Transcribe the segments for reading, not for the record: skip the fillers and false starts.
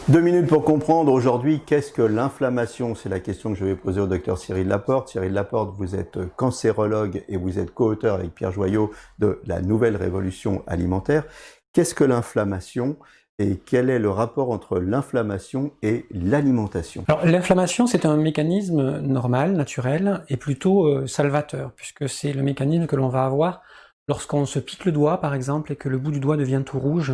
2 minutes pour comprendre aujourd'hui qu'est-ce que l'inflammation. C'est la question que je vais poser au docteur Cyril Laporte. Cyril Laporte, vous êtes cancérologue et vous êtes co-auteur avec Pierre Joyot de la nouvelle révolution alimentaire. Qu'est-ce que l'inflammation et quel est le rapport entre l'inflammation et l'alimentation? Alors l'inflammation, c'est un mécanisme normal, naturel et plutôt salvateur, puisque c'est le mécanisme que l'on va avoir lorsqu'on se pique le doigt, par exemple, et que le bout du doigt devient tout rouge,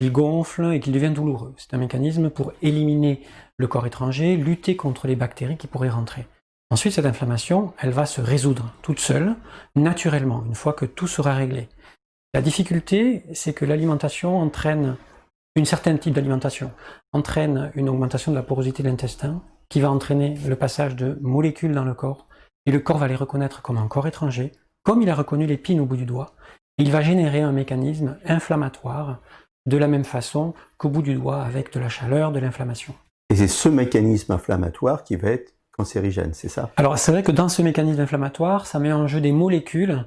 il gonfle et qu'il devient douloureux. C'est un mécanisme pour éliminer le corps étranger, lutter contre les bactéries qui pourraient rentrer. Ensuite, cette inflammation, elle va se résoudre toute seule, naturellement, une fois que tout sera réglé. La difficulté, c'est que l'alimentation entraîne, une certaine type d'alimentation, entraîne une augmentation de la porosité de l'intestin, qui va entraîner le passage de molécules dans le corps, et le corps va les reconnaître comme un corps étranger, comme il a reconnu l'épine au bout du doigt, et il va générer un mécanisme inflammatoire de la même façon qu'au bout du doigt avec de la chaleur, de l'inflammation. Et c'est ce mécanisme inflammatoire qui va être cancérigène, c'est ça? Alors c'est vrai que dans ce mécanisme inflammatoire, ça met en jeu des molécules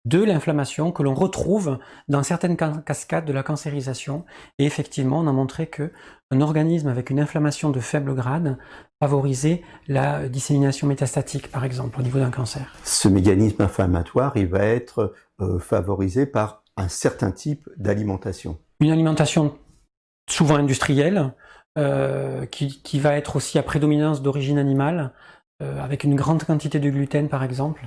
de l'inflammation que l'on retrouve dans certaines cascades de la cancérisation. Et effectivement, on a montré qu'un organisme avec une inflammation de faible grade favorisait la dissémination métastatique, par exemple, au niveau d'un cancer. Ce mécanisme inflammatoire, il va être favorisé par un certain type d'alimentation. Une alimentation souvent industrielle, qui va être aussi à prédominance d'origine animale, avec une grande quantité de gluten par exemple,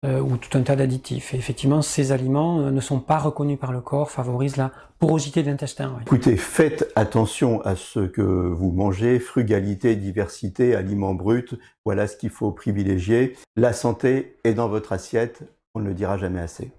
ou tout un tas d'additifs. Et effectivement, ces aliments ne sont pas reconnus par le corps, favorisent la porosité de l'intestin. Oui. Écoutez, faites attention à ce que vous mangez, frugalité, diversité, aliments bruts, voilà ce qu'il faut privilégier. La santé est dans votre assiette, on ne le dira jamais assez.